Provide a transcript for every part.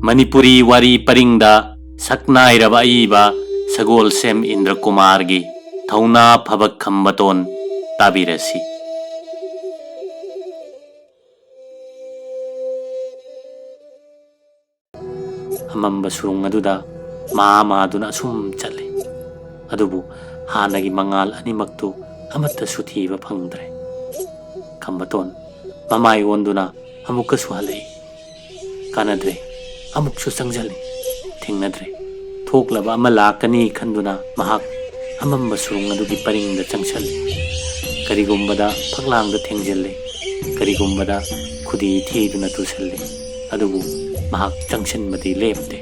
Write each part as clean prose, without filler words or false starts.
मणिपुरी वारी परिंगदा सक्नाइरबा इबा सगोलसेम इंद्र कुमार की थौना फबक खंबतोन ताबिरसी। अमंब सुरुंग अदुदा मा मादुना असुम चले अदुबु हानगी मंगाल अनिमक्तु अमत्त सुथीबा फंगद्रे। खंबतोन ममाई ओंदुना अमुकसु हले कानद्रे अमुकसु संगजले थेंगनद्रे थोकलबा अमा लाकनी खंदुना महाक अमंब सुरुंग अदुगी परिंगदा चंगसले करिगुंबदा फगलांगदा थेंगजले करिगुंबदा खुदी थीदुना तुसले अदुबु महाक चंगसनबदी लेपते।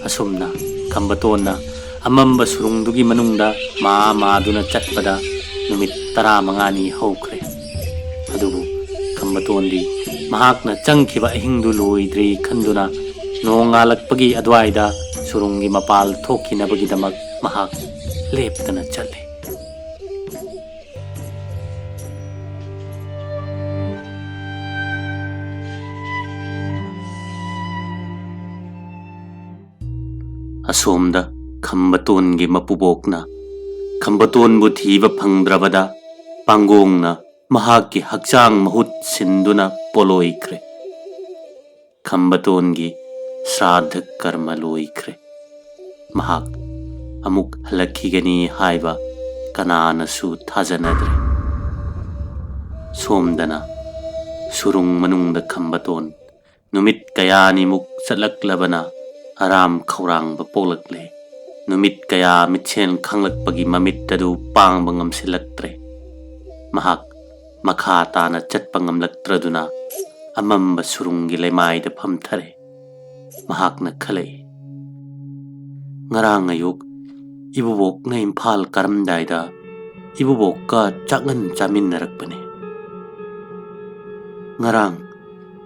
असुमना खंबतोनना अमंब सुरुंगदुगी मनुंगदा मा मादुना चटपदा नुमित 15 हौख्रे अदुबु खंबतोनदी महाकना चंगखिबा अहिंगदु लोइद्री खंदुना नोंगालकपगी अद्वाइदा सुरुंगी मपाल थोखिनबगीदमक महाक लेपतना चले। असोमदा खंबतोनगी मपुबोकना खंबतोनबु थीबा फंगद्रबदा पांगोंगना महाकी हक्चांग महुत सिंदुना पोलोइख्रे। खंबतोनगी श्राद्ध कर्म लोइख्रे। महाक अमुक हलखिगनी हाइबा कनानसु थाजनद्रे। सोमदना सुरुंग मनुंगदा खंबतोन नुमित कयानिमुक चलक्लबना आराम खौरांग पोलकले नुमित कया मिछेन खंगलकपगी ममित्तदु पांगबा ngamsilaktre। महाक मखा ताना चटपा ngamlaktraदुना अमंब सुरुंगी लेमाइदा फमथरे। महाकना खले ngarang ayuk ibubokna Imphal करमदाइदा ibubokka chakngan chaminnarakpane। ngarang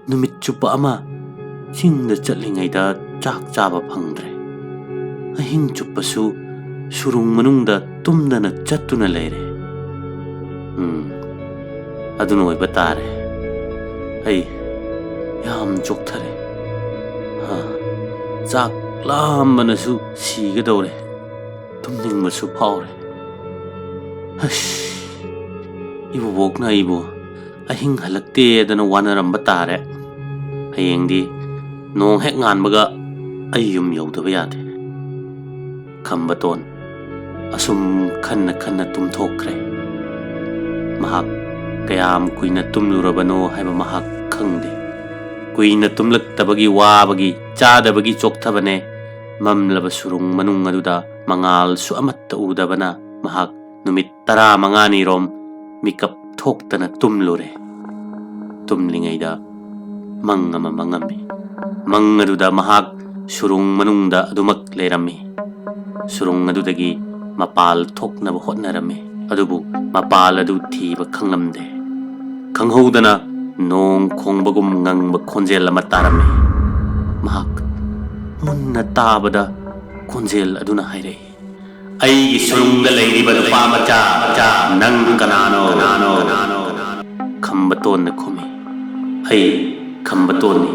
numit chupa ama chingda chatlingaida chak chaba phangdre ahing chupasu surung manungda tumdana chattuna leire। aduna oi batare ai yam chokthare ha chak lamanasu sigadore tumningmasu phawre। hash ibu bokna ibu ahing halakte dana wanaramba tare hayengdi nong hek nganbaga ayum yodaba yade। खंबतोन assume Khanna Khanna तुमथोखरे। महाक कयाम कुइना तुमलुरबनो हाइबा महाक खंगदे। कुइना तुमलक्तबगी वाबगी चादबगी चोक्थबने ममलबा सुरुंग मनुंग अदुदा मंगाल सु अमत्त उदबना महाक नुमित 15 रोम मिकप थोक्तना तुमलुरे। तुमलिंगैदा मंगमा मंगमे मंग अदुदा महाक सुरुंग मनुंगदा अदुमक लेरम्मी। सुरुंग अदुदगी मपाल थोकनब होटनरमे अदुबु मपाल अदु थीबा खंगलमदे। खंगहौदना नोंग खोंबगुम ngang खोंजेल अमा तारमे। महाक मुन्ना ताबदा खोंजेल अदुना हाइरे अइगी सुरुंगदा लैरिबा नुपा मचा नंग कनानो। खंबतोन खुमी अइ खंबतोनी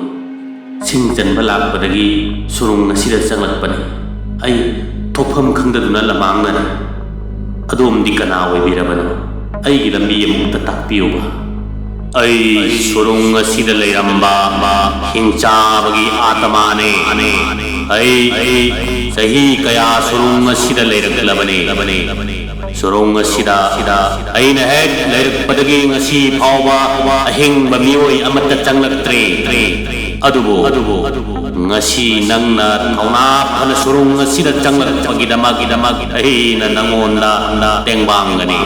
सिंचनबा लाकपदगी सुरुंग असिदा चंगलकपने अइ थोफम खंगदुना लमांगना अदोमदी कना ओइबिरबनो अइगी लंबी अमुक्ता ताकपियोबा। अइ सुरुंग असिदा लैरंबा हिंचाबगी आत्माने अइ सही कया सुरुंग असिदा लैरक्लबने सुरुंग असिदा अइना हेक लैरक्पदगी ngasi फावबा अहिंबा मियोय अमत्ता चंगलक्त्रे। अदुबो ngasi nangna thawna phana surung asida changlakpagidamag ahina nangonda tengbangani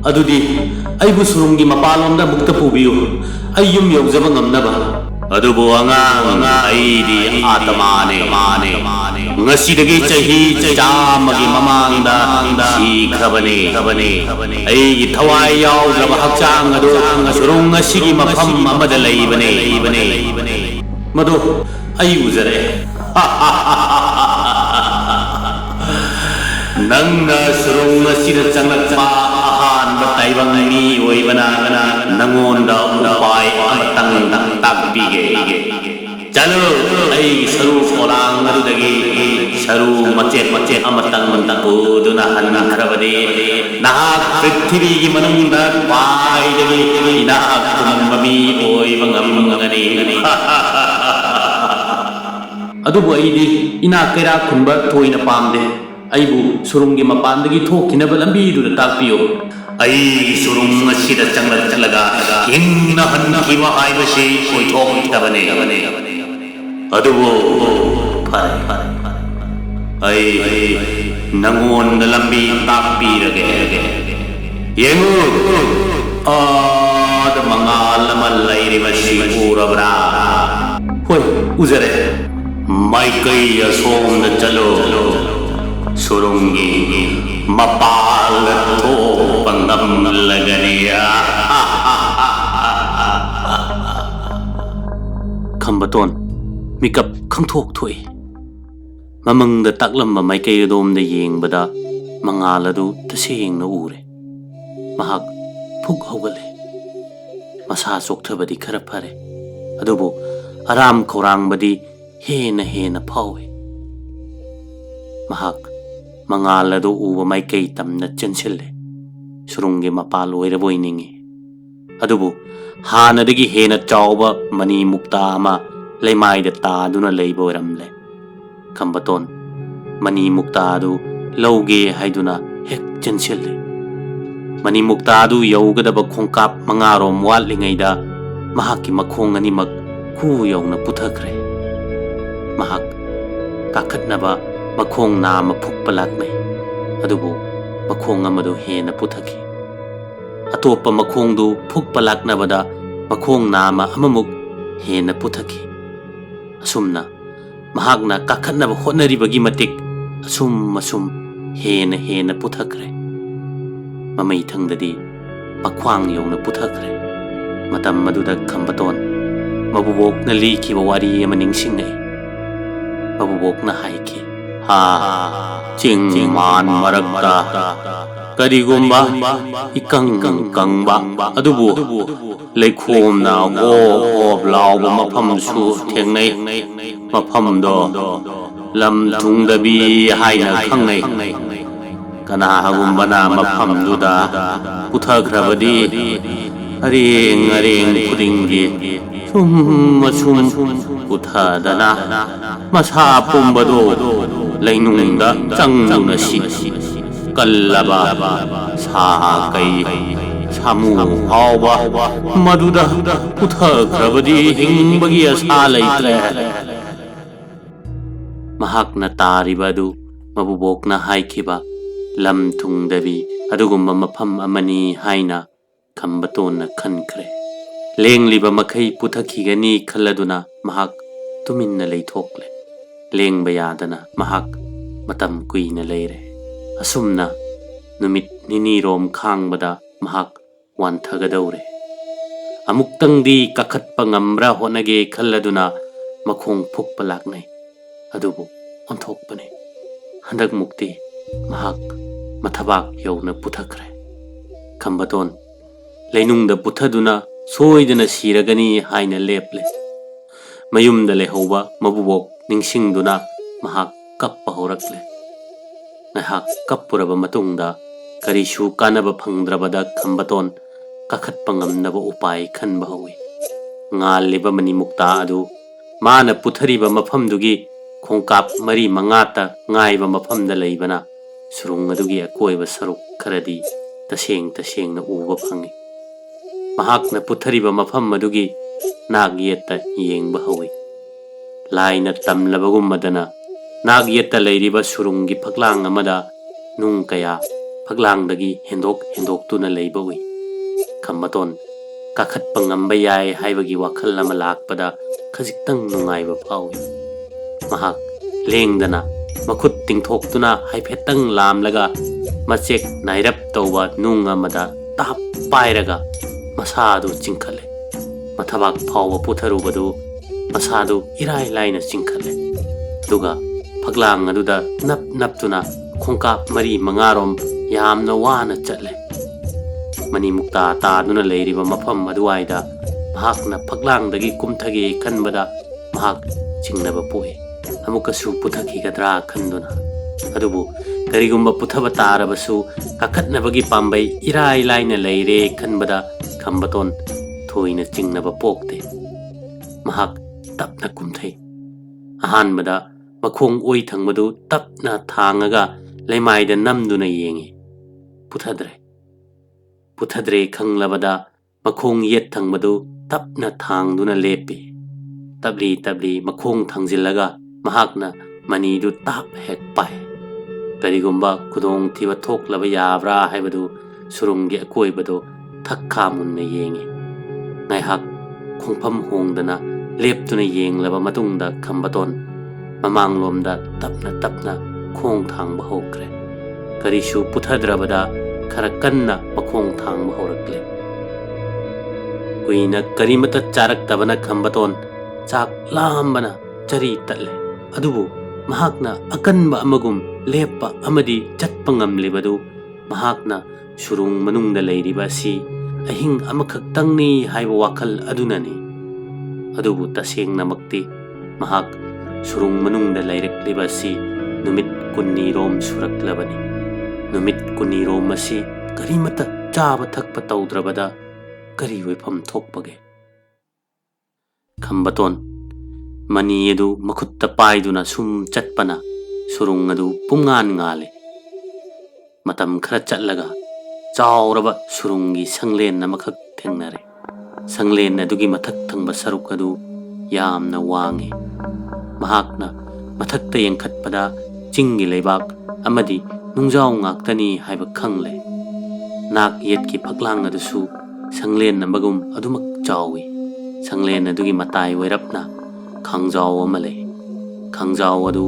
adudi aibu surungi mapalomda mukta pubiyu ayyum yawjaba ngamnaba adubu anga aidi atmane ngasidagi chahi chamagi mamangda sikhabane aigi thawai yawjaba hakchang adu surung asigi mafam amada leibane madu आई उजरे नंगना सुरुंग असिदा चंगलकपा अहानबा ताइबंगनी ओइबना नंगोंदा उपाय अमतंग ताकपीगे। चलो आई सरू पोलांग अदुदगी सरू मचेत मचेत अमतंग तंगुदुना हन्नखरबदि नाहक पृथ्वी की मनुंगदा ख्वाइदगी इनाक कुमबी ओइबा ngamgani अदुबु अइदि इना कैरा खुनबा थोइना पामदे अइबु सुरुंगी मपानदगी थोखिनबा लंबीदुदा ताकपियो आई सुरुंग असिदा चंगला चलगा हिंगना हन्नखिबा हाइबसि ओइथोखितबने अदुबु फरे आई नंगोन लंबी ताकपीरगे येंगु आद मंगाल मल्लैरिबसि उरबरा होय उजरे माइकई असोम चलो सुरुंगी मपाल तो पंगम लगनिया खंबतोन मिकअप खंथोक थोई ममंग तकलम माइकई दोम येंबदा मंगाल अदु तसेंग उरे महाक फुक हौगले मसा चोक्थबदी खरा फरे अदुबु आराम खौरांबदी हेन हेन फावे महाक मंगाल अदु उब माइकई तमना चंसिले सुरुंगे मपाल ओइरबोय निंगे अदुबु हानदगी हेन चावबा मनी मुक्ता अमा लेमाइदा तादुना लेबो ओइरमले खंबतोन मनी मुक्ता अदु लौगे हाइदुना हेक चंसिले मनी मुक्ता अदु यौगदब खोंकाप मंगारोम वालिङैदा महाकी मखोंग अनिमक खु यौना पुथखरे महाक काखतनबा मखोंग नाम फुक्पा लाक्नै अदुबु मखोंग अमदु हेन पुथखि अतोप्पा मखोंदु फुक्पा लाक्नबदा मखोंग नाम अममुक हेन पुथखि असुमना महाकना काखतनबा होटनरिबगी मतिक असुम हेन हेन पुथखरे ममै थंगददी मख्वांग यौना पुथखरे मतम मदुदा खंबतोन मबुबोकना लिखिबा वारी अमा निंगसिंगै मबुबोकना हाइखि हा चिंग मान मरक्ता करिगुम्बा इकंग कंगबा अदुबु लेखोमना ओब लाउबा मफमसु थेंगनै मफमदो लम थुंगदबी हाइना खंगनै कनागुम्बना मफमदुदा पुथखरबदी अरेंग अरेंग खुदिंगी सुम पुथदना मसा पुंबदो लैनुंगदा चंगुना सि कल्लबा सा कई सामु हावबा मदुदा पुथखरबदी हिंगबगी आसा लैत्रे महाकना तारिबदु मबुबोकना हाइखिबा लम थुंगदबी अदुगुम्बा मफम अमनी हाइना खंबतोन खनखरे लेंगलिबा मखै पुथखिगनी खल्लदुना महाक तुमिन्ना लेथोकले लेंगबा यादना महाक मतम कुइना लेरे असुमना नुमित निनीरोम खांगबदा महाक वानथगदौरे अमुक्तंगदी कखतपा ngambra होनगे खल्लदुना मखोंग फुक्पा लाक्नै अदुबु ओंथोकपने हंदक मुक्ति महाक मथबाक यौना पुथखरे खंबतोन लैनुंगदा पुथदुना सोइदना सिरगनी हाइना लेपले मयुमदा लेहौबा मबुबोक निंगसिंगदुना महाक कप्पा हौरक्ले नहाक कप्पुरबा मतुंगदा करिसु कानबा फंगद्रबदा खंबतोन काखतपा ngamnaba उपाय खनबा हौई ngalliba mani mukta adu माना पुथरीबा मफमदुगी खोंकाप मरी मंगाता ngaइबा मफमदा लेइबना सुरुंग अदुगी अकोइबा सरुक खरदी तसेंग उबा फंगी महाकना पुथरीबा मफम अदुगी नागयेता येंगबा हौई लाइना तमलबगुमदना नागयेता लेरिबा सुरुंगी फगलांग अमदा नुंग कया फगलांगदगी हेंदोक लेइबा उई खंबतोन काखतपा ngamba याय हाइबगी वाखल अमा लाकपदा खजिक्तंग नुंगाइबा फाउई महाक लेंगदना मखुत तिंगथोक्तुना हाइफेतंग लामलगा मचेक नाइरप तौबा नुंग अमदा ताप पाइरगा मसादु चिंखले मथबाक फाउबा पुथरुबदु मसादु इराय लाइना चिंखले दुगा फगलांग अदुदा नप नपतुना खोंकाप मरी मंगारोम यामना वाना चले मनी मुक्ता तादुना लेरिबा मफम अदुवाइदा महाकना फगलांगदगी कुमथगे खनबदा mahak chingnaba poe amukasu puthakhigadra khanduna adubu karigumba puthaba tarabasu kakhatnabagi pambai irai laina leire khanbada Khambaton thoina chingnaba pokte mahak tapna kumthai ahanbada makhong oi thangmadu tapna thangaga leimaida namduna yengi puthadre khanglabada makhong yet thangmadu tapna thangduna lepi tabli makhong thangjillaga mahakna manidu tap hek pai karigumba kudong thiba thoklaba yabra haibadu surunggi akoibadu thakha munna yengi ngaihak khongpham hongdana leptuna yenglaba matungda Khambaton mamanglomda tapna khong thangba hokre karisu puthadrabada khara kanna makhong thangba horakle kuina karimata charaktabana Khambaton chak lambana chari tatle adubu mahakna akanba amagum leppa amadi chatpa ngamlibadu mahakna surung manungda leiriba si ahing amakhaktangni haiba wakhal adunani adubu tasengnamakti mahak surung manungda leirakliba si numit kunnirom suraklabani numit kunnirom asi karimata chaba thakpa taudrabada kari oifam thokpage Khambaton mani edu makhutta paiduna sum chatpana surung adu pungan ngale matam khara chatlaga chauraba surungi sanglen namakhak thengnare sanglen adugi mathak thangba saruk adu yamna wangi mahakna mathakta yengkhatpada chinggi leibak amadi nungjaw ngaktani haiba khangle nak yetki phaklang adusu sanglen nambagum adumak chawi sanglen adugi matai wairapna khangjaw amale khangjaw adu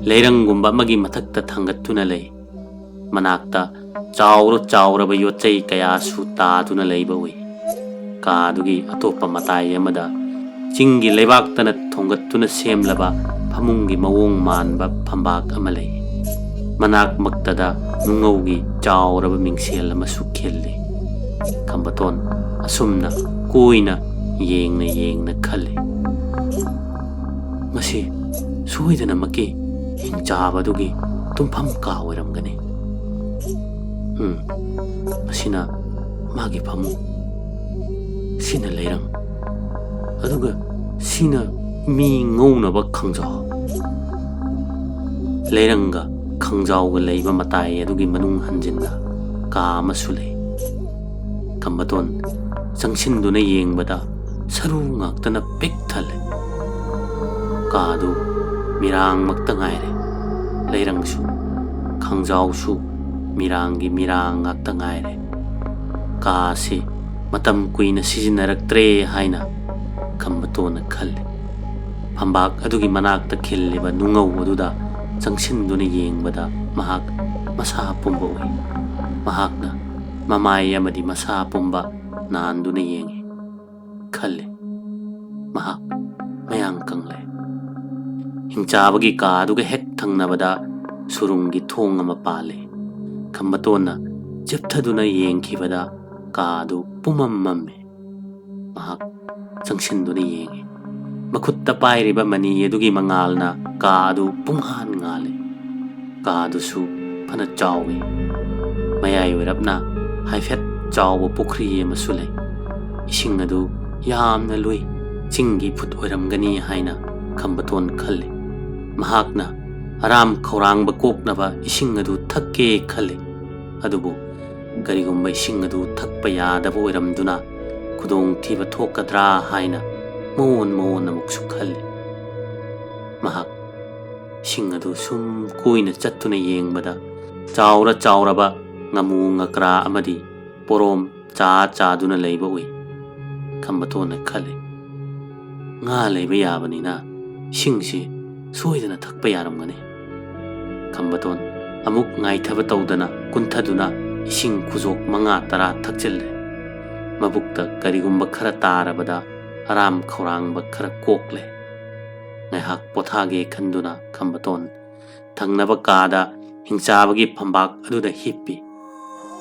leirangumba magi mathakta thangattuna lei manakta chawraba yochai kaya su taaduna leiba ui kadugi atopa matai amada chinggi leibaktana thongattuna semlaba phamungi mawong manba phambak amalei manak maktada nungaugi chawraba mingsel amasu khelli Khambaton asumna koina yengna khalle masi soidana maki hingchabadugi tumpham ka oiramgani masina magi phamu sina leirang aduga sina mi ngaunaba khangjaw leiranga khangjaw leiba matai adugi manung hanjinda ka amasu lei Khambaton sangsinduna yengbada saru ngaktana pik thale kadu mirang makta ngaire leirangsu khangjawsu mirangi mirang ngakta ngaire kasi matam kuina sijinaraktre haina Khambatona khalle phambak adugi manakta khilliba nungau aduda sangsinduna yengbada mahak masa pumba ui mahakna mamai amadi masa pumba nanduna yengi khalle mahak mayang kangle hingchabagi kaduga hek thangnabada surungi thong ama pale Khambatona chepthaduna yengkhibada kadu pumammame mahak sangsinduna yengi makhutta pairiba mani adugi mangalna kadu punghan ngale kadu su phana chawi mayai oirapna haifet chawa pukhri amasu lei ising adu yamna lui chinggi phut oiramgani haina Khambaton khalle mahakna aram khaurangba koknaba ising adu thakke khalle adubu karigumba ising adu thakpa yadaba oiramduna kudong thiba thokadra haina mon amuksu khalle mahak ising adu sum koina chattuna yengbada chauraba ngamu ngakra amadi porom chaduna leiba ui Khambatona khalle nga leiba yabanina singsi soidana thakpa yaramgani Khambaton amuk ngaithaba tawdana kunthaduna ising khujok manga tara thakchille mabukta karigumba khara tarabada aram khaurangba khara kokle ngaihak pothage khanduna Khambaton thangnaba kada hingchabagi phambak aduda hippi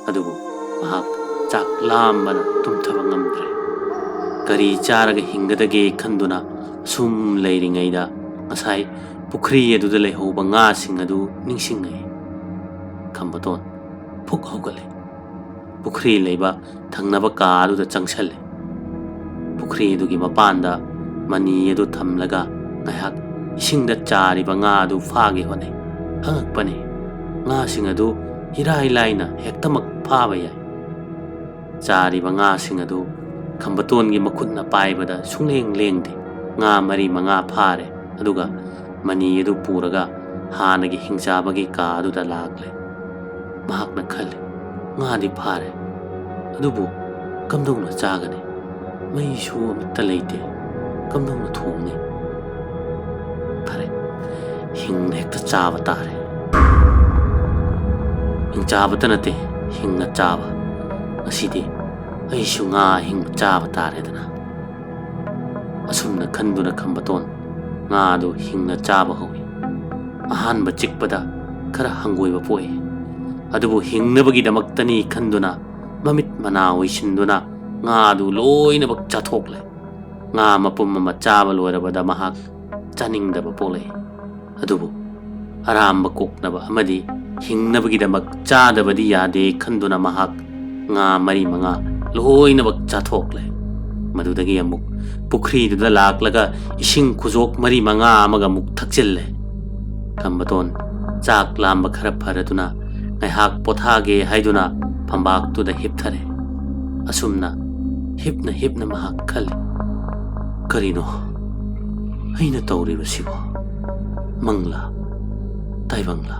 adubu mahak chak lambana tumthaba ngamdre kari charaga hingadage khanduna Sum leiringayda ngasai pukhri aduda leihouba ngasing adu ningsingai. Khambaton phuk hogale. Pukhri leiba thangnaba ka aduda changsalle. Pukhri adugi mapanda mani adu thamlaga ngahak isingda chariba nga adu phage hone. Hangakpane ngasing adu hirai laina hektamak phaba yai. Chariba ngasing adu Khambatongi makhutna paibada sungleng lengde. Nga mari manga phare aduga mani adu puraga hanagi hingchabagi ka aduda lagle. Mahakna khalle nga di phare adubu kamdongna chagane mai su amta leite kamdongna thongni phare hingna hekta chaba tare hing chaba tanate hingna chaba asidi ai su nga hing chaba tare dana asumna khanduna Khambaton nga adu hingna chaba howi ahanba chikpada khara hangoiba poi adubu hingnabagi damaktani khanduna mamit manawi sinduna nga adu loina bak chathokle nga mapum mama chaba loirabada mahak chaningdaba pole adubu aramba koknaba amadi hingnabagi damak chadabadi yade khanduna mahak nga mari manga loina bak chathokle madudagi amuk pukhri duda laklaga ising khujok mari manga amaga muk thakchille Khambaton chak lamba khara pharaduna ngaihak pothage haiduna phambak tuda hipthare asumna hipna mahak khale karino aina tawriba sibo mangla taibangla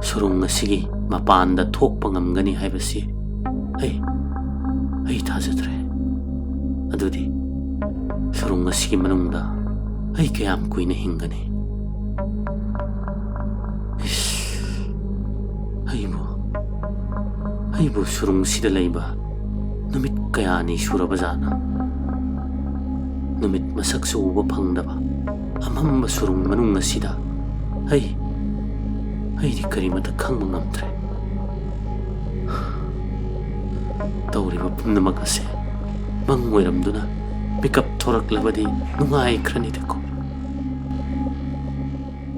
surung asigi mapanda thokpa ngamgani haibasi ai thajadre adudi surung asigi manungda ai kayam kuina hingani aibu surung sida leiba numit kayani surabajana numit masak suba phangdaba amamba surung manung asida ai di karimata khangba ngamtre tawriba pumnamak ase mangoiramduna pickup thoraklabadi nungai khranidako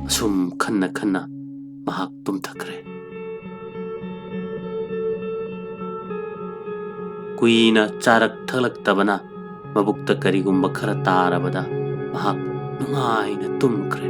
asum khanna mahak tumthakre kuina charak thalak tabana mabukta karigumba khara tarabada mahak nungai na tumkre